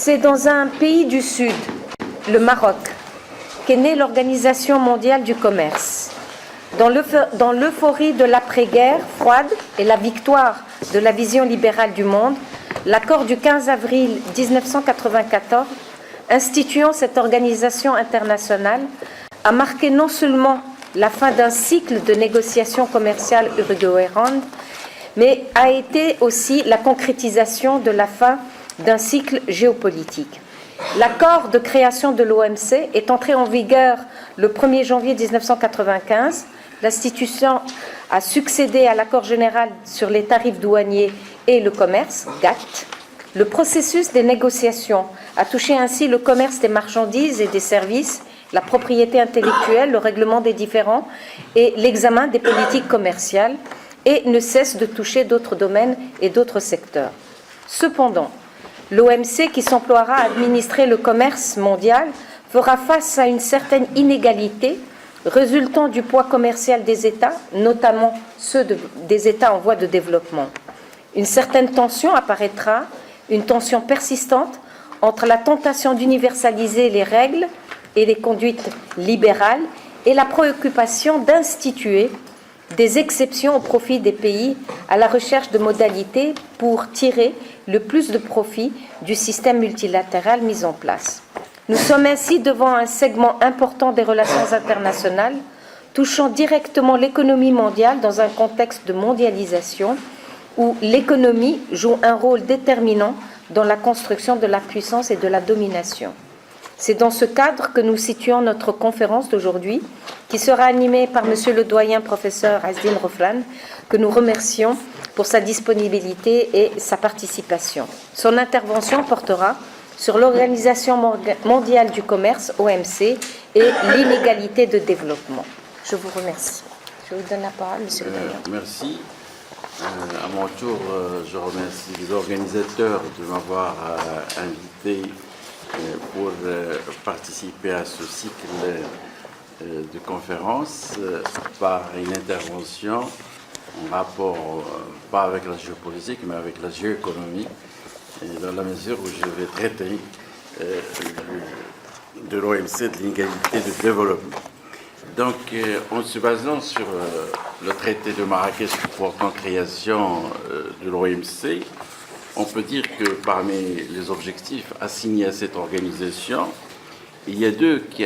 C'est dans un pays du Sud, le Maroc, qu'est née l'Organisation mondiale du commerce. Dans l'euphorie de l'après-guerre froide et la victoire de la vision libérale du monde, l'accord du 15 avril 1994, instituant cette organisation internationale, a marqué non seulement la fin d'un cycle de négociations commerciales uruguayannes, mais a été aussi la concrétisation de la fin d'un cycle géopolitique. L'accord de création de l'OMC est entré en vigueur le 1er janvier 1995. L'institution a succédé à l'accord général sur les tarifs douaniers et le commerce, GATT. Le processus des négociations a touché ainsi le commerce des marchandises et des services, la propriété intellectuelle, le règlement des différends et l'examen des politiques commerciales, et ne cesse de toucher d'autres domaines et d'autres secteurs. Cependant, l'OMC, qui s'emploiera à administrer le commerce mondial, fera face à une certaine inégalité résultant du poids commercial des États, notamment ceux des États en voie de développement. Une certaine tension apparaîtra, une tension persistante entre la tentation d'universaliser les règles et les conduites libérales et la préoccupation d'instituer des exceptions au profit des pays à la recherche de modalités pour tirer le plus de profit du système multilatéral mis en place. Nous sommes ainsi devant un segment important des relations internationales touchant directement l'économie mondiale dans un contexte de mondialisation où l'économie joue un rôle déterminant dans la construction de la puissance et de la domination. C'est dans ce cadre que nous situons notre conférence d'aujourd'hui, qui sera animée par Monsieur le doyen professeur Azdine Roflan, que nous remercions pour sa disponibilité et sa participation. Son intervention portera sur l'Organisation mondiale du commerce, OMC, et l'inégalité de développement. Je vous remercie. Je vous donne la parole, Monsieur le doyen. Merci. À mon tour, je remercie les organisateurs de m'avoir invité pour participer à ce cycle de conférences par une intervention en rapport, pas avec la géopolitique, mais avec la géoéconomie, dans la mesure où je vais traiter de l'OMC, de l'inégalité de développement. Donc, en se basant sur le traité de Marrakech portant création de l'OMC, on peut dire que parmi les objectifs assignés à cette organisation, il y a deux qui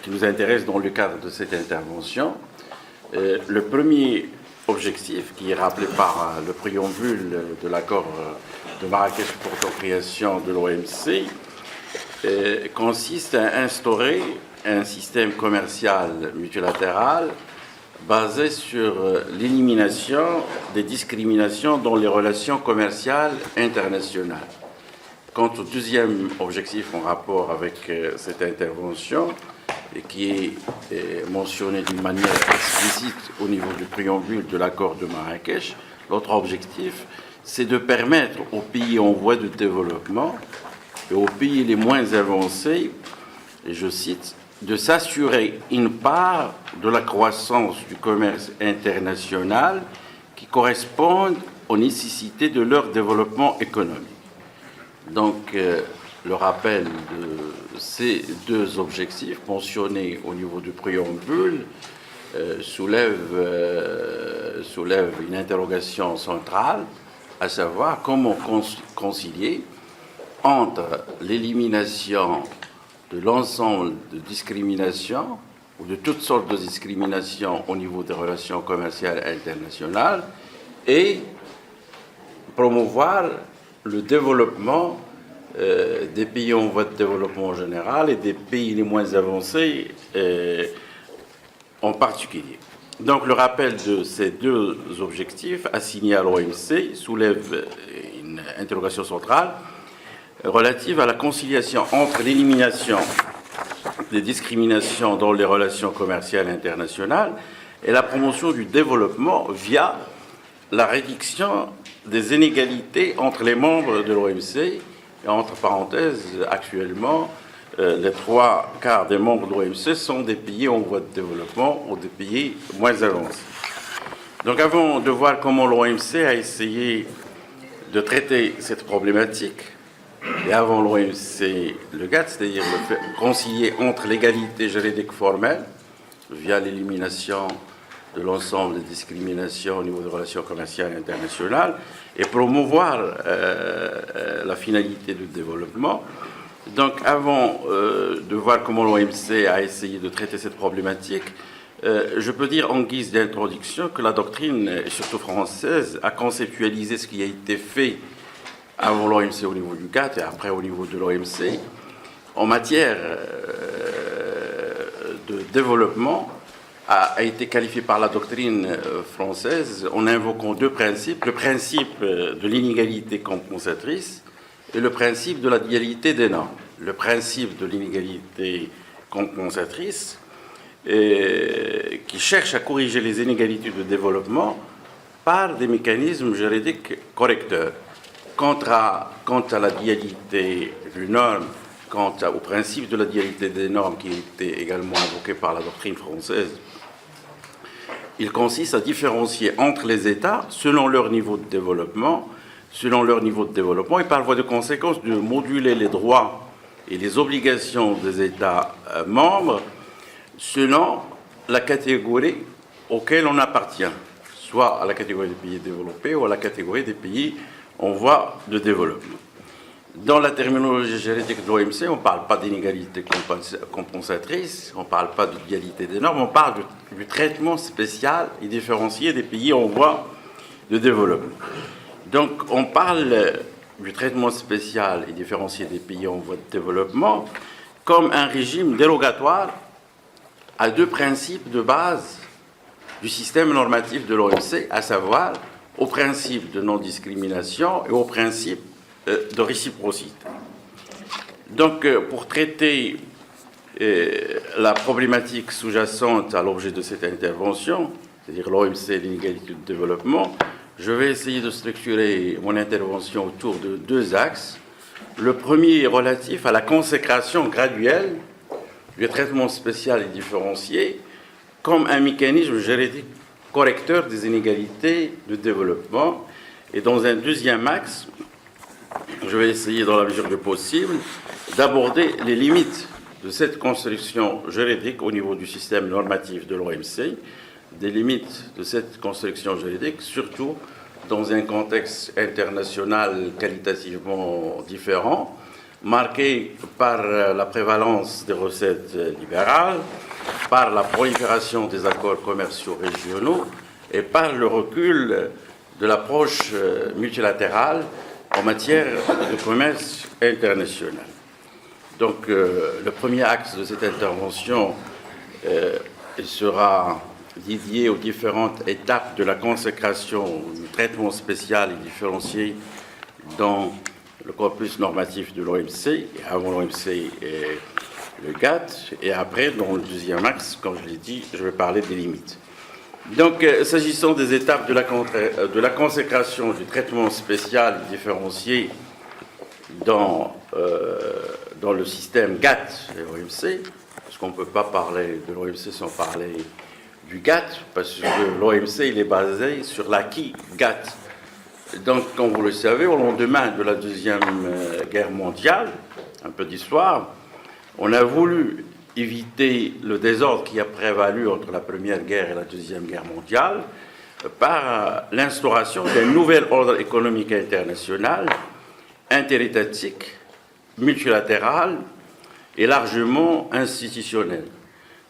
nous intéressent dans le cadre de cette intervention. Le premier objectif, qui est rappelé par le préambule de l'accord de Marrakech portant création de l'OMC, consiste à instaurer un système commercial multilatéral basé sur l'élimination des discriminations dans les relations commerciales internationales. Quant au deuxième objectif en rapport avec cette intervention, et qui est mentionné d'une manière explicite au niveau du préambule de l'accord de Marrakech, l'autre objectif, c'est de permettre aux pays en voie de développement et aux pays les moins avancés, et je cite, de s'assurer une part de la croissance du commerce international qui corresponde aux nécessités de leur développement économique. Donc, le rappel de ces deux objectifs mentionnés au niveau du préambule soulève une interrogation centrale, à savoir comment concilier entre l'élimination de l'ensemble de discriminations ou de toutes sortes de discriminations au niveau des relations commerciales internationales et promouvoir le développement des pays en voie de développement en général et des pays les moins avancés en particulier. Donc le rappel de ces deux objectifs assignés à l'OMC soulève une interrogation centrale relative à la conciliation entre l'élimination des discriminations dans les relations commerciales internationales et la promotion du développement via la réduction des inégalités entre les membres de l'OMC. Et entre parenthèses, actuellement, les trois quarts des membres de l'OMC sont des pays en voie de développement ou des pays moins avancés. Donc avant de voir comment l'OMC a essayé de traiter cette problématique, et avant l'OMC, le GATT, c'est-à-dire le fait concilier entre l'égalité juridique formelle, via l'élimination de l'ensemble des discriminations au niveau des relations commerciales internationales, et promouvoir la finalité du développement. Donc, avant de voir comment l'OMC a essayé de traiter cette problématique, je peux dire en guise d'introduction que la doctrine, et surtout française, a conceptualisé ce qui a été fait avant l'OMC au niveau du GATT et après au niveau de l'OMC en matière de développement a été qualifié par la doctrine française en invoquant deux principes, le principe de l'inégalité compensatrice et le principe de la dualité des normes. Le principe de l'inégalité compensatrice qui cherche à corriger les inégalités de développement par des mécanismes juridiques correcteurs. Quant à la dualité des normes, au principe de la dualité des normes qui était également invoqué par la doctrine française, il consiste à différencier entre les États selon leur niveau de développement, et par voie de conséquence de moduler les droits et les obligations des États membres selon la catégorie auquel on appartient, soit à la catégorie des pays développés ou à la catégorie des pays en voie de développement. Dans la terminologie juridique de l'OMC, on ne parle pas d'inégalité compensatrice, on ne parle pas de dualité des normes, on parle du traitement spécial et différencié des pays en voie de développement. Donc, on parle du traitement spécial et différencié des pays en voie de développement comme un régime dérogatoire à deux principes de base du système normatif de l'OMC, à savoir au principe de non-discrimination et au principe de réciprocité. Donc, pour traiter la problématique sous-jacente à l'objet de cette intervention, c'est-à-dire l'OMC et l'inégalité de développement, je vais essayer de structurer mon intervention autour de deux axes. Le premier est relatif à la consécration graduelle du traitement spécial et différencié comme un mécanisme juridique correcteur des inégalités de développement. Et dans un deuxième axe, je vais essayer, dans la mesure du possible, d'aborder les limites de cette construction juridique au niveau du système normatif de l'OMC, des limites de cette construction juridique, surtout dans un contexte international qualitativement différent, marqué par la prévalence des recettes libérales, par la prolifération des accords commerciaux régionaux et par le recul de l'approche multilatérale en matière de commerce international. Donc, le premier axe de cette intervention sera dédié aux différentes étapes de la consécration du traitement spécial et différencié dans le corpus normatif de l'OMC, et avant l'OMC et le GATT, et après, dans le deuxième axe, comme je l'ai dit, je vais parler des limites. Donc, s'agissant des étapes de la consécration du traitement spécial et différencié dans le système GATT et l'OMC, parce qu'on ne peut pas parler de l'OMC sans parler du GATT, parce que l'OMC il est basé sur l'acquis GATT. Donc, comme vous le savez, au lendemain de la Deuxième Guerre mondiale, un peu d'histoire, on a voulu éviter le désordre qui a prévalu entre la Première Guerre et la Deuxième Guerre mondiale par l'instauration d'un nouvel ordre économique international, interétatique, multilatéral et largement institutionnel.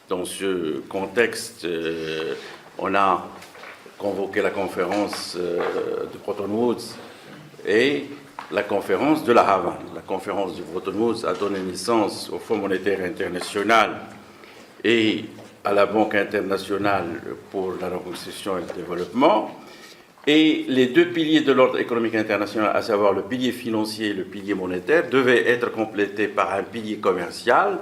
Dans ce contexte, on a convoqué la conférence de Bretton Woods et la conférence de la Havane. La conférence de Bretton Woods a donné naissance au Fonds monétaire international et à la Banque internationale pour la reconstruction et le développement. Et les deux piliers de l'ordre économique international, à savoir le pilier financier et le pilier monétaire, devaient être complétés par un pilier commercial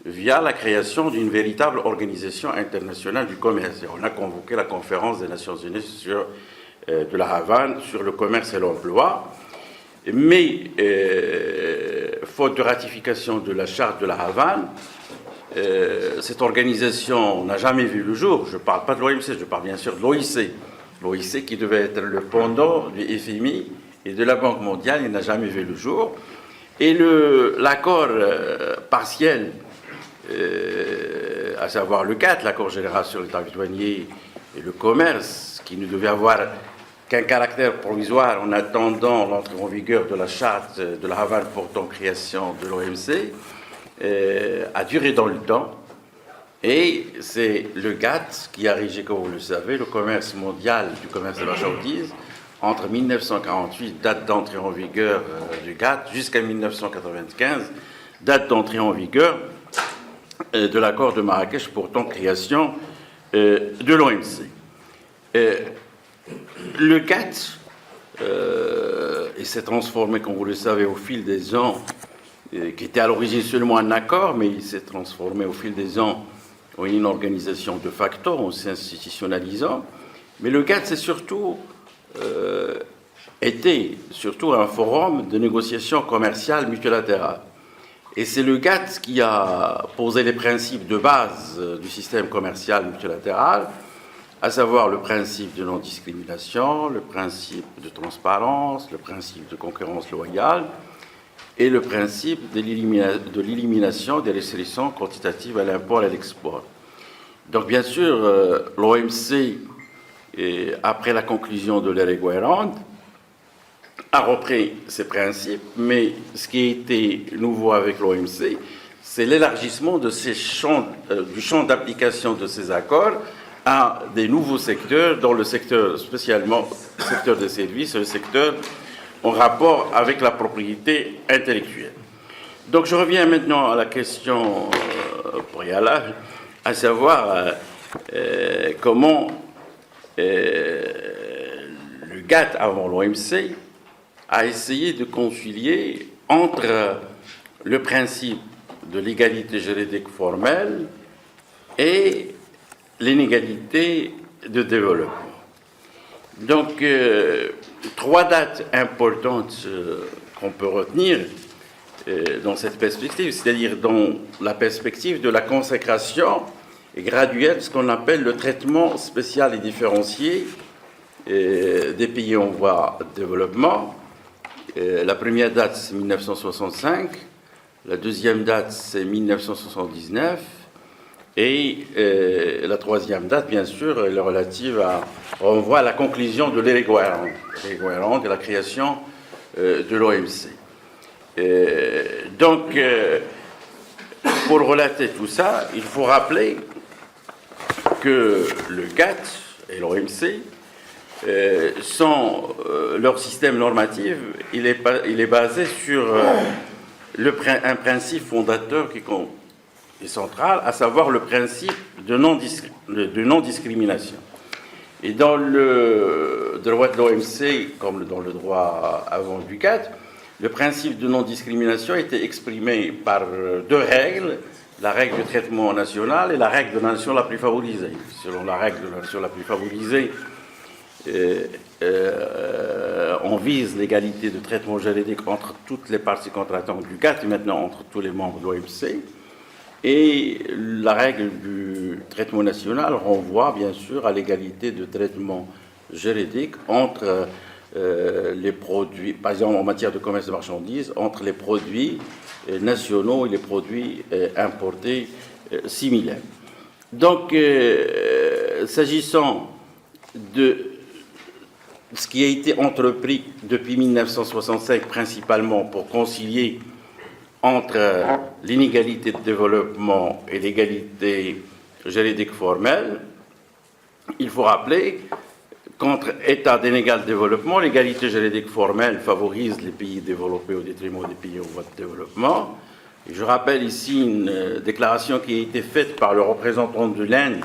via la création d'une véritable organisation internationale du commerce. Et on a convoqué la conférence des Nations Unies de la Havane sur le commerce et l'emploi. Mais, faute de ratification de la charte de la Havane, cette organisation n'a jamais vu le jour. Je ne parle pas de l'OMC, je parle bien sûr de l'OIC. L'OIC qui devait être le pendant du FMI et de la Banque mondiale, il n'a jamais vu le jour. Et l'accord partiel, à savoir le GATT, l'accord général sur les tarifs douaniers et le commerce, qui ne devait avoir qu'un caractère provisoire en attendant l'entrée en vigueur de la charte de la Havane portant création de l'OMC, a duré dans le temps. Et c'est le GATT qui a régi, comme vous le savez, le commerce mondial du commerce de marchandises entre 1948, date d'entrée en vigueur du GATT, jusqu'à 1995, date d'entrée en vigueur de l'accord de Marrakech portant création de l'OMC. Le GATT s'est transformé, comme vous le savez, au fil des ans, qui était à l'origine seulement un accord, mais il s'est transformé au fil des ans en une organisation de facto, en s'institutionnalisant. Mais le GATT, c'est surtout était surtout un forum de négociation commerciale multilatérale. Et c'est le GATT qui a posé les principes de base du système commercial multilatéral, à savoir le principe de non-discrimination, le principe de transparence, le principe de concurrence loyale et le principe de l'élimination des restrictions quantitatives à l'import et à l'export. Donc, bien sûr, l'OMC, après la conclusion de l'ère Guérande, a repris ces principes, mais ce qui a été nouveau avec l'OMC, c'est l'élargissement de du champ d'application de ces accords à des nouveaux secteurs, dans le secteur, spécialement le secteur des services, le secteur en rapport avec la propriété intellectuelle. Donc je reviens maintenant à la question préalable, à savoir comment le GATT, avant l'OMC, a essayé de concilier entre le principe de l'égalité juridique formelle et l'inégalité de développement. Donc, trois dates importantes qu'on peut retenir dans cette perspective, c'est-à-dire dans la perspective de la consécration graduelle de ce qu'on appelle le traitement spécial et différencié des pays en voie de développement. La première date, c'est 1965, la deuxième date, c'est 1979, et la troisième date, bien sûr, est relative renvoie à la conclusion de l'ère Guérande et la création de l'OMC. Donc, pour relater tout ça, il faut rappeler que le GATT et l'OMC leur système normatif, il est basé sur un principe fondateur qui est central, à savoir le principe de non-discrimination. Et dans le droit de l'OMC, comme dans le droit avant du GATT, le principe de non-discrimination était exprimé par deux règles, la règle du traitement national et la règle de la nation la plus favorisée. Selon la règle de la nation la plus favorisée, on vise l'égalité de traitement juridique entre toutes les parties contractantes du GATT et maintenant entre tous les membres de l'OMC. Et la règle du traitement national renvoie bien sûr à l'égalité de traitement juridique entre les produits, par exemple en matière de commerce de marchandises, entre les produits nationaux et les produits importés similaires. Donc, s'agissant de ce qui a été entrepris depuis 1965 principalement pour concilier entre l'inégalité de développement et l'égalité juridique formelle, il faut rappeler qu'entre États d'inégal développement, l'égalité juridique formelle favorise les pays développés au détriment des pays en voie de développement. Et je rappelle ici une déclaration qui a été faite par le représentant de l'Inde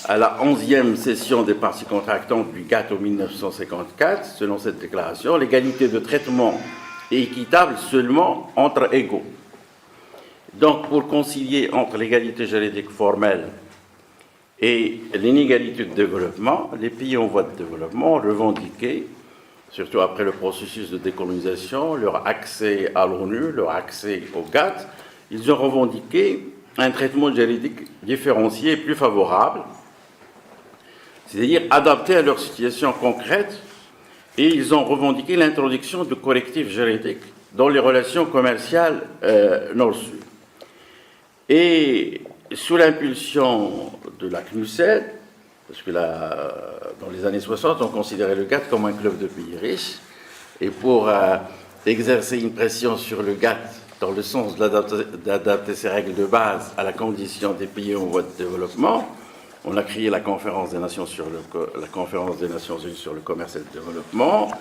à la 11e session des parties contractantes du GATT en 1954. Selon cette déclaration, l'égalité de traitement est équitable seulement entre égaux. Donc, pour concilier entre l'égalité juridique formelle et l'inégalité de développement, les pays en voie de développement ont revendiqué, surtout après le processus de décolonisation, leur accès à l'ONU, leur accès au GATT, ils ont revendiqué un traitement juridique différencié et plus favorable, c'est-à-dire adapté à leur situation concrète, et ils ont revendiqué l'introduction de correctifs juridiques dans les relations commerciales Nord-Sud. Et sous l'impulsion de la CNUSED, parce que dans les années 60, on considérait le GATT comme un club de pays riches, et pour exercer une pression sur le GATT dans le sens d'adapter ses règles de base à la condition des pays en voie de développement, on a créé la conférence des Nations Unies sur le commerce et le développement,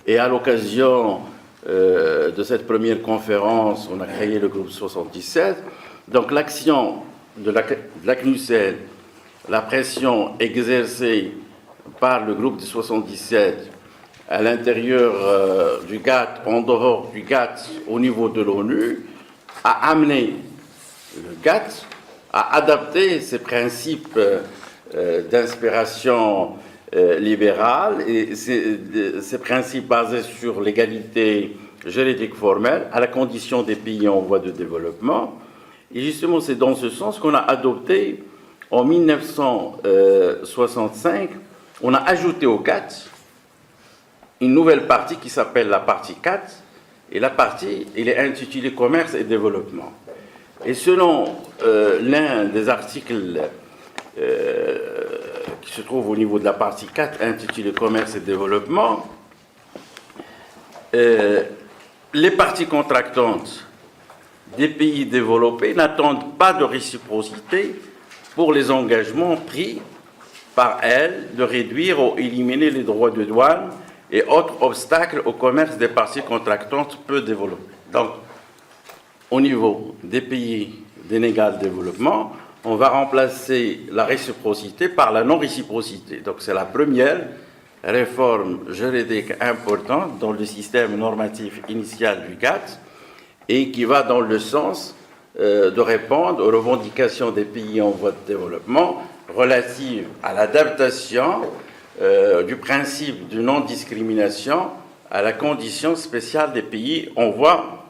et à l'occasion de cette première conférence, on a créé le groupe 77. Donc l'action de la CNUSED, la pression exercée par le groupe de 77 à l'intérieur du GATT, en dehors du GATT, au niveau de l'ONU, a amené le GATT à adapter ses principes d'inspiration libérale et ces principes basés sur l'égalité juridique formelle à la condition des pays en voie de développement. Et justement, c'est dans ce sens qu'on a adopté, en 1965, on a ajouté au GATT une nouvelle partie qui s'appelle la partie 4, et la partie, elle est intitulée Commerce et développement. Et selon l'un des articles qui se trouve au niveau de la partie 4, intitulée Commerce et développement, les parties contractantes des pays développés n'attendent pas de réciprocité pour les engagements pris par elles de réduire ou éliminer les droits de douane et autres obstacles au commerce des parties contractantes peu développées. Donc, au niveau des pays d'inégal développement, on va remplacer la réciprocité par la non-réciprocité. Donc, c'est la première réforme juridique importante dans le système normatif initial du GATT et qui va dans le sens de répondre aux revendications des pays en voie de développement relatives à l'adaptation du principe de non-discrimination à la condition spéciale des pays en voie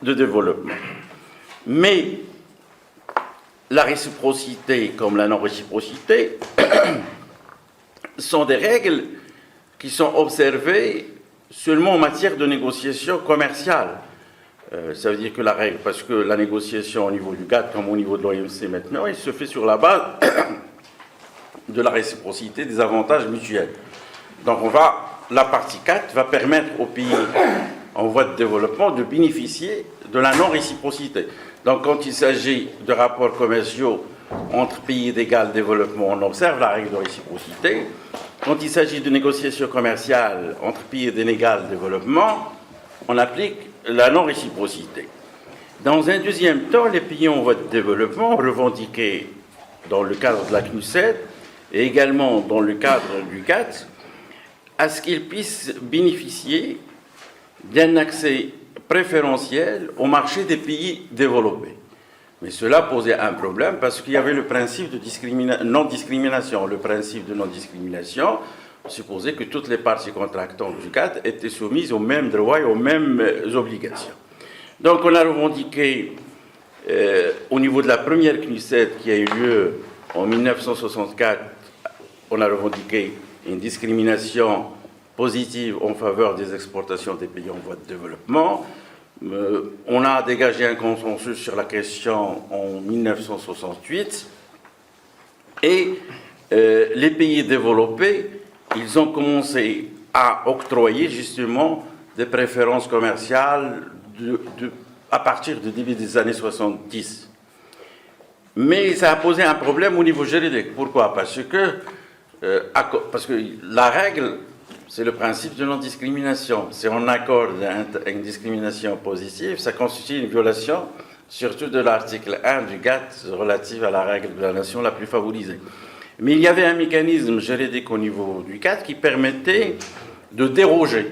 de développement. Mais la réciprocité comme la non-réciprocité sont des règles qui sont observées seulement en matière de négociation commerciale. Ça veut dire que la règle, parce que la négociation au niveau du GATT comme au niveau de l'OMC maintenant, il se fait sur la base de la réciprocité des avantages mutuels. Donc la partie 4 va permettre aux pays en voie de développement de bénéficier de la non-réciprocité. Donc quand il s'agit de rapports commerciaux entre pays d'égal développement, on observe la règle de réciprocité. Quand il s'agit de négociations commerciales entre pays d'inégal développement, on applique la non-réciprocité. Dans un deuxième temps, les pays en voie de développement ont revendiqué, dans le cadre de la CNUSED et également dans le cadre du GATT, à ce qu'ils puissent bénéficier d'un accès préférentiel au marché des pays développés. Mais cela posait un problème parce qu'il y avait le principe de non-discrimination. Le principe de non-discrimination supposait que toutes les parties contractantes du GATT étaient soumises aux mêmes droits et aux mêmes obligations. Donc on a revendiqué, au niveau de la première CNUSED qui a eu lieu en 1964, on a revendiqué une discrimination positive en faveur des exportations des pays en voie de développement. On a dégagé un consensus sur la question en 1968 et les pays développés, ils ont commencé à octroyer justement des préférences commerciales à partir du début des années 70. Mais ça a posé un problème au niveau juridique. Pourquoi ? Parce que la règle, c'est le principe de non-discrimination. Si on accorde une discrimination positive, ça constitue une violation, surtout de l'article 1 du GATT relatif à la règle de la nation la plus favorisée. Mais il y avait un mécanisme juridique au niveau du GATT qui permettait de déroger.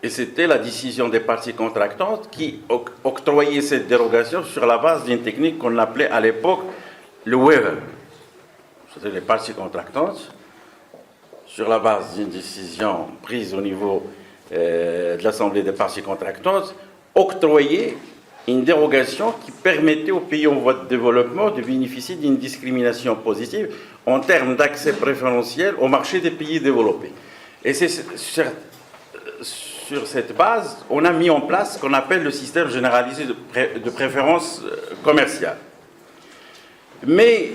Et c'était la décision des parties contractantes qui octroyait cette dérogation sur la base d'une technique qu'on appelait à l'époque le waiver. C'était les parties contractantes, sur la base d'une décision prise au niveau de l'Assemblée des parties contractantes, octroyer une dérogation qui permettait aux pays en voie de développement de bénéficier d'une discrimination positive en termes d'accès préférentiel au marché des pays développés. Et c'est sur cette base, on a mis en place ce qu'on appelle le système généralisé de préférence commerciale. Mais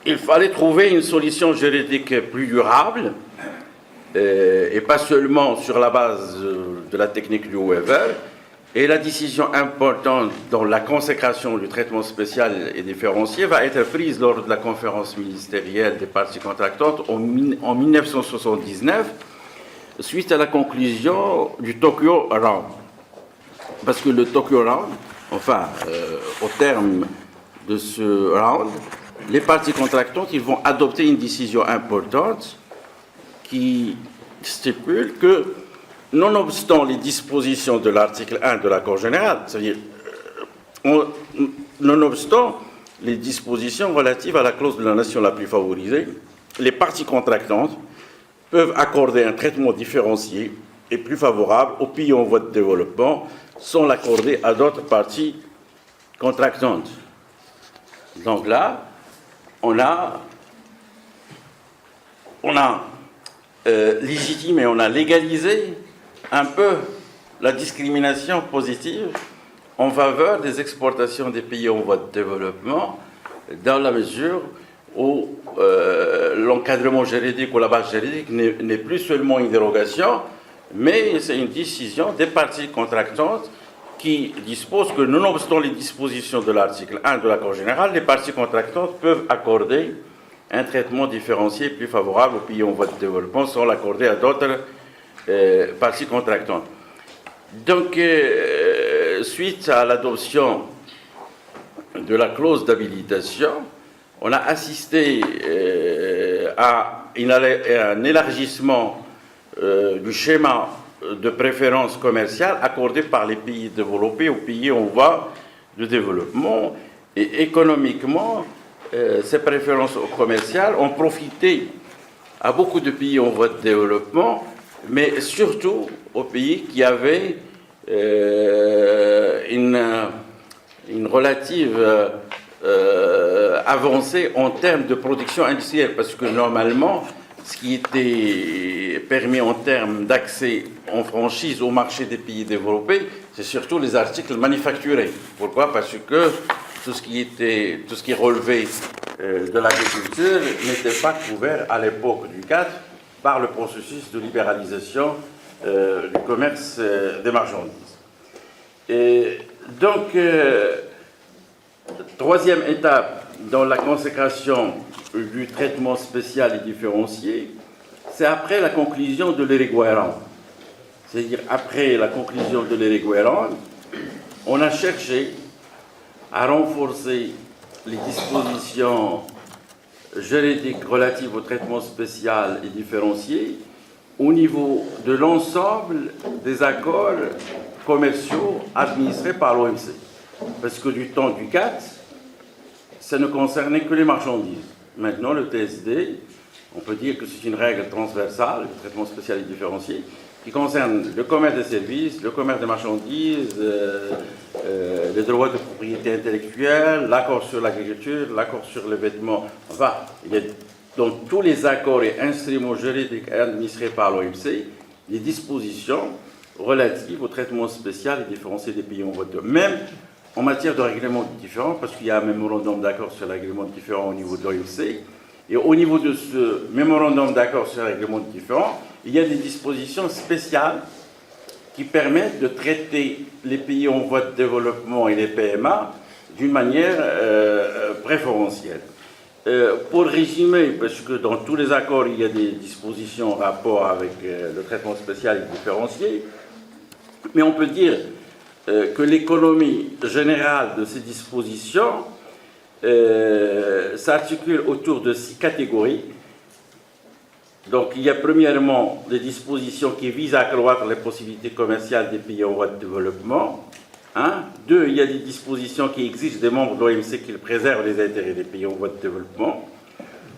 il fallait trouver une solution juridique plus durable, et pas seulement sur la base de la technique du Weber. Et la décision importante dans la consécration du traitement spécial et différencié va être prise lors de la conférence ministérielle des parties contractantes en 1979, suite à la conclusion du Tokyo Round. Parce que le Tokyo Round, enfin, au terme de ce round, les parties contractantes ils vont adopter une décision importante qui stipule que, nonobstant les dispositions de l'article 1 de l'accord général, c'est-à-dire nonobstant les dispositions relatives à la clause de la nation la plus favorisée, les parties contractantes peuvent accorder un traitement différencié et plus favorable aux pays en voie de développement sans l'accorder à d'autres parties contractantes. Donc là, on a légitimé, on a légalisé un peu la discrimination positive en faveur des exportations des pays en voie de développement, dans la mesure où l'encadrement juridique ou la base juridique n'est plus seulement une dérogation, mais c'est une décision des parties contractantes qui dispose que, nonobstant les dispositions de l'article 1 de l'accord général, les parties contractantes peuvent accorder un traitement différencié plus favorable aux pays en voie de développement sans l'accorder à d'autres parties contractantes. Donc, suite à l'adoption de la clause d'habilitation, on a assisté à un élargissement du schéma de préférence commerciale accordé par les pays développés aux pays en voie de développement. Et économiquement, ces préférences commerciales ont profité à beaucoup de pays en voie de développement, mais surtout aux pays qui avaient une relative avancée en termes de production industrielle, parce que normalement, ce qui était permis en termes d'accès en franchise au marché des pays développés, c'est surtout les articles manufacturés. Pourquoi? Parce que tout ce qui relevait de l'agriculture n'était pas couvert à l'époque du GATT par le processus de libéralisation du commerce des marchandises. Et donc, troisième étape dans la consécration du traitement spécial et différencié, c'est après la conclusion de l'Uruguay-Round. C'est-à-dire après la conclusion de l'Uruguay-Round, on a cherché à renforcer les dispositions juridiques relatives au traitement spécial et différencié au niveau de l'ensemble des accords commerciaux administrés par l'OMC. Parce que du temps du GATT, ça ne concernait que les marchandises. Maintenant, le TSD, on peut dire que c'est une règle transversale, le traitement spécial et différencié, qui concerne le commerce des services, le commerce des marchandises, les droits de propriété intellectuelle, l'accord sur l'agriculture, l'accord sur les vêtements. Enfin, il y a dans tous les accords et instruments juridiques administrés par l'OMC des dispositions relatives au traitement spécial et différencié des pays en voie de développement. Même en matière de règlement différent, parce qu'il y a un mémorandum d'accord sur le règlement différent au niveau de l'OMC, et au niveau de ce mémorandum d'accord sur le règlement différent, il y a des dispositions spéciales qui permettent de traiter les pays en voie de développement et les PMA d'une manière préférentielle. Pour résumer, parce que dans tous les accords, il y a des dispositions en rapport avec le traitement spécial et différencié, mais on peut dire que l'économie générale de ces dispositions s'articule autour de 6 catégories. Donc, il y a premièrement des dispositions qui visent à accroître les possibilités commerciales des pays en voie de développement. 2, il y a des dispositions qui exigent des membres de l'OMC qu'ils préservent les intérêts des pays en voie de développement.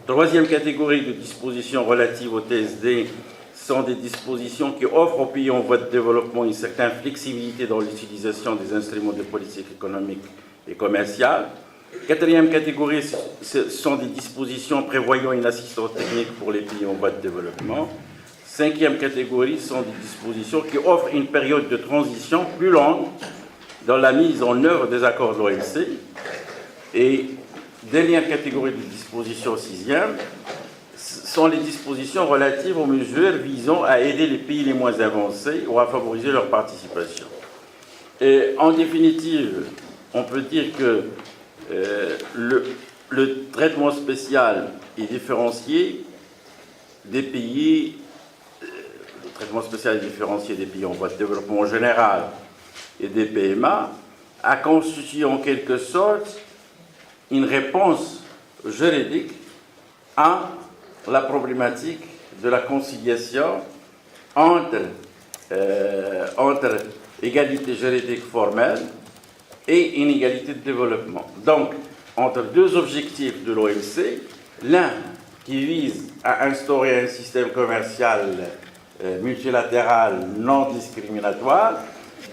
Troisième catégorie de dispositions relatives au TSD sont des dispositions qui offrent aux pays en voie de développement une certaine flexibilité dans l'utilisation des instruments de politique économique et commerciale. Quatrième catégorie, ce sont des dispositions prévoyant une assistance technique pour les pays en voie de développement. cinquième catégorie sont des dispositions qui offrent une période de transition plus longue dans la mise en œuvre des accords de l'OMC. Et dernière catégorie de dispositions, sixième, sont les dispositions relatives aux mesures visant à aider les pays les moins avancés ou à favoriser leur participation. Et en définitive, on peut dire que le traitement spécial est différencié des pays, le traitement spécial est différencié des pays en voie de développement en général et des PMA, a constitué en quelque sorte une réponse juridique à la problématique de la conciliation entre égalité juridique formelle et inégalité de développement. Donc, entre deux objectifs de l'OMC, l'un qui vise à instaurer un système commercial multilatéral non discriminatoire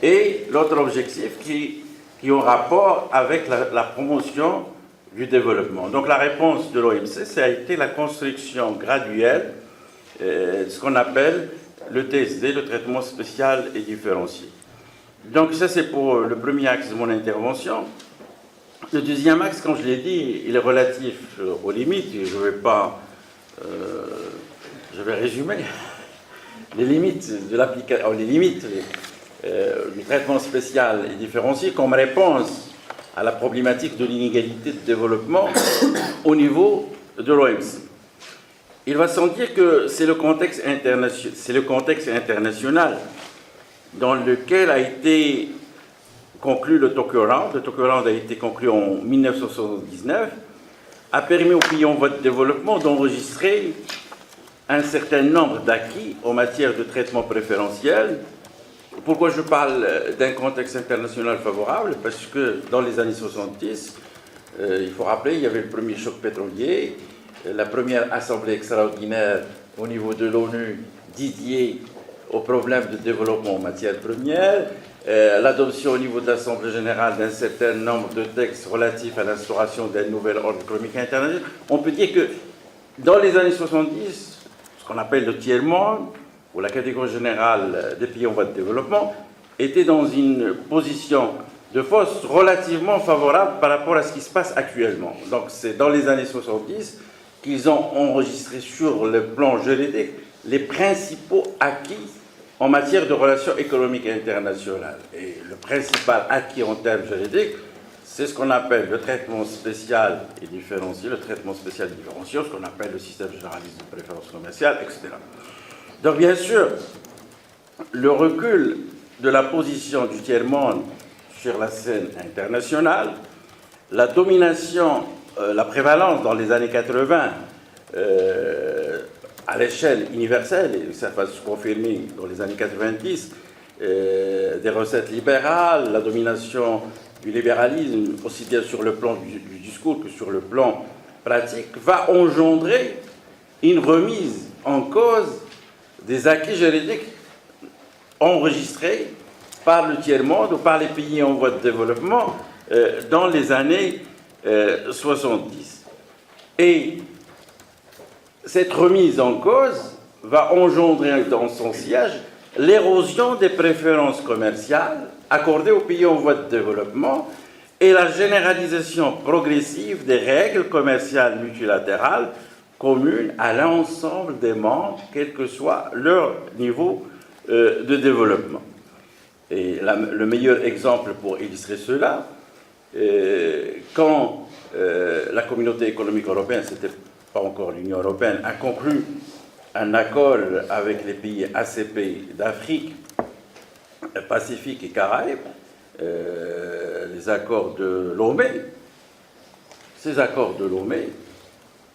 et l'autre objectif qui est en rapport avec la promotion du développement. Donc la réponse de l'OMC, ça a été la construction graduelle de ce qu'on appelle le TSD, le traitement spécial et différencié. Donc ça, c'est pour le premier axe de mon intervention. Le deuxième axe, comme je l'ai dit, il est relatif aux limites. Je vais résumer les limites de l'application, les limites du traitement spécial et différencié comme réponse à la problématique de l'inégalité de développement au niveau de l'OMC. Il va sans dire que c'est le contexte international dans lequel a été conclu le Tokyo Round. Le Tokyo Round a été conclu en 1979, a permis aux pays en voie de développement d'enregistrer un certain nombre d'acquis en matière de traitement préférentiel. Pourquoi je parle d'un contexte international favorable? Parce que dans les années 70, il faut rappeler, il y avait le premier choc pétrolier, la première assemblée extraordinaire au niveau de l'ONU dédiée aux problèmes de développement en matière première, l'adoption au niveau de l'Assemblée générale d'un certain nombre de textes relatifs à l'instauration d'un nouvel ordre économique international. On peut dire que dans les années 70, ce qu'on appelle le tiers-monde, où la catégorie générale des pays en voie de développement était dans une position de force relativement favorable par rapport à ce qui se passe actuellement. Donc c'est dans les années 70 qu'ils ont enregistré sur le plan juridique les principaux acquis en matière de relations économiques internationales. Et le principal acquis en termes juridiques, c'est ce qu'on appelle le traitement spécial et différencié, le traitement spécial et différencié, ce qu'on appelle le système généraliste de préférence commerciale, etc. Donc bien sûr, le recul de la position du tiers-monde sur la scène internationale, la domination, la prévalence dans les années 80 à l'échelle universelle, et ça va se confirmer dans les années 90, des recettes libérales, la domination du libéralisme, aussi bien sur le plan du discours que sur le plan pratique, va engendrer une remise en cause des acquis juridiques enregistrés par le tiers-monde ou par les pays en voie de développement dans les années 70. Et cette remise en cause va engendrer dans son siège l'érosion des préférences commerciales accordées aux pays en voie de développement et la généralisation progressive des règles commerciales multilatérales communes à l'ensemble des membres, quel que soit leur niveau de développement. Et le meilleur exemple pour illustrer cela, quand la communauté économique européenne, c'était pas encore l'Union européenne, a conclu un accord avec les pays ACP d'Afrique, Pacifique et Caraïbes, les accords de Lomé. Ces accords de Lomé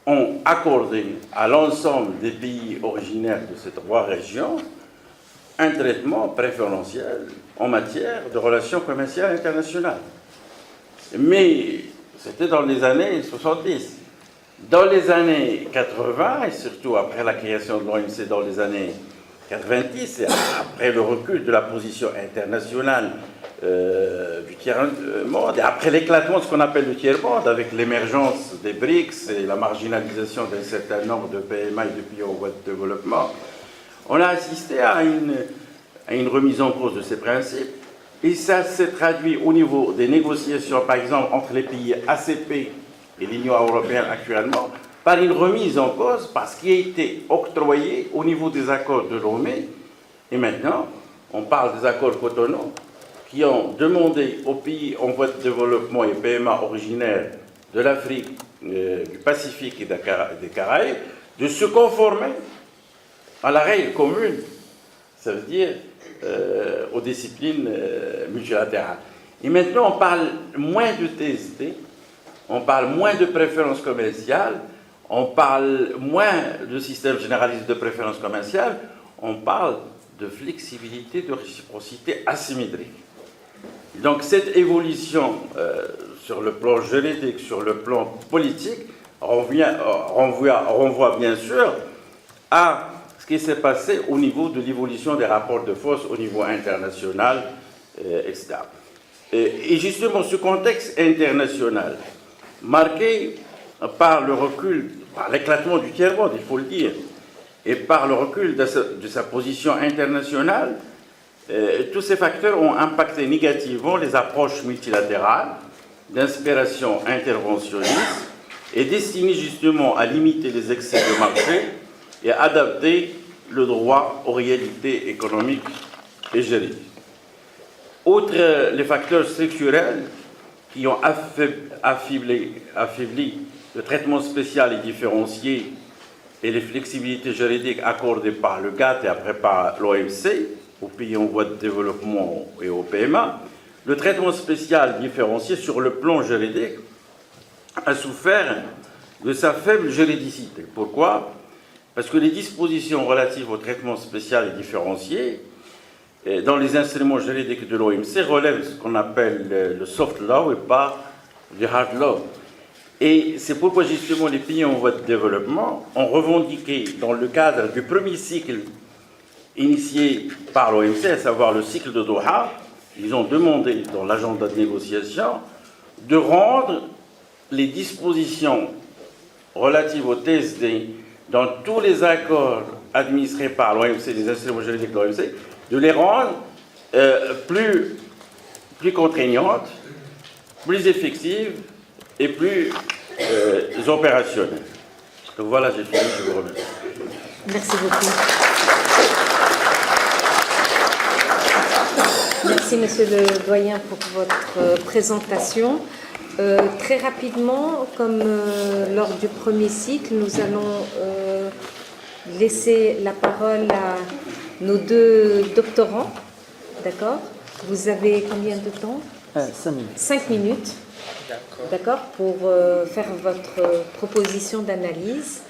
ont accordé à l'ensemble des pays originaires de ces trois régions un traitement préférentiel en matière de relations commerciales internationales. Mais c'était dans les années 70. Dans les années 80, et surtout après la création de l'OMC dans les années 90, et après le recul de la position internationale du tiers-monde, et après l'éclatement de ce qu'on appelle le tiers-monde, avec l'émergence des BRICS et la marginalisation d'un certain nombre de PMA et de pays en voie de développement, on a assisté à une remise en cause de ces principes, et ça s'est traduit au niveau des négociations, par exemple, entre les pays ACP et l'Union européenne actuellement, par une remise en cause, parce qu'il a été octroyé au niveau des accords de Lomé, et maintenant, on parle des accords Cotonou, qui ont demandé aux pays en voie de développement et PMA originaires de l'Afrique, du Pacifique et des Caraïbes, de se conformer à la règle commune, ça veut dire aux disciplines multilatérales. Et maintenant, on parle moins de TSD, on parle moins de préférences commerciales, on parle moins de système généraliste de préférences commerciales, on parle de flexibilité, de réciprocité asymétrique. Donc cette évolution sur le plan juridique, sur le plan politique, renvoie bien sûr à ce qui s'est passé au niveau de l'évolution des rapports de force au niveau international, etc. Et justement, ce contexte international, marqué par le recul, par l'éclatement du tiers-monde, il faut le dire, et par le recul de sa position internationale, tous ces facteurs ont impacté négativement les approches multilatérales d'inspiration interventionniste et destinées justement à limiter les excès de marché et à adapter le droit aux réalités économiques et juridiques. Outre les facteurs structurels qui ont affaibli le traitement spécial et différencié et les flexibilités juridiques accordées par le GATT et après par l'OMC aux pays en voie de développement et au PMA, le traitement spécial différencié sur le plan juridique a souffert de sa faible juridicité. Pourquoi? Parce que les dispositions relatives au traitement spécial et différencié dans les instruments juridiques de l'OMC relèvent ce qu'on appelle le soft law et pas du hard law. Et c'est pourquoi justement les pays en voie de développement ont revendiqué dans le cadre du premier cycle initié par l'OMC, à savoir le cycle de Doha, ils ont demandé dans l'agenda de négociation de rendre les dispositions relatives au TSD dans tous les accords administrés par l'OMC, les instruments juridiques de l'OMC, de les rendre plus contraignantes, plus effectives et plus opérationnelles. Donc voilà, j'ai fini, je vous remercie. Merci beaucoup. Merci, monsieur le doyen, pour votre présentation. Très rapidement, comme lors du premier cycle, nous allons laisser la parole à nos deux doctorants. D'accord? Vous avez combien de temps? 5 minutes. 5 minutes. D'accord, pour faire votre proposition d'analyse.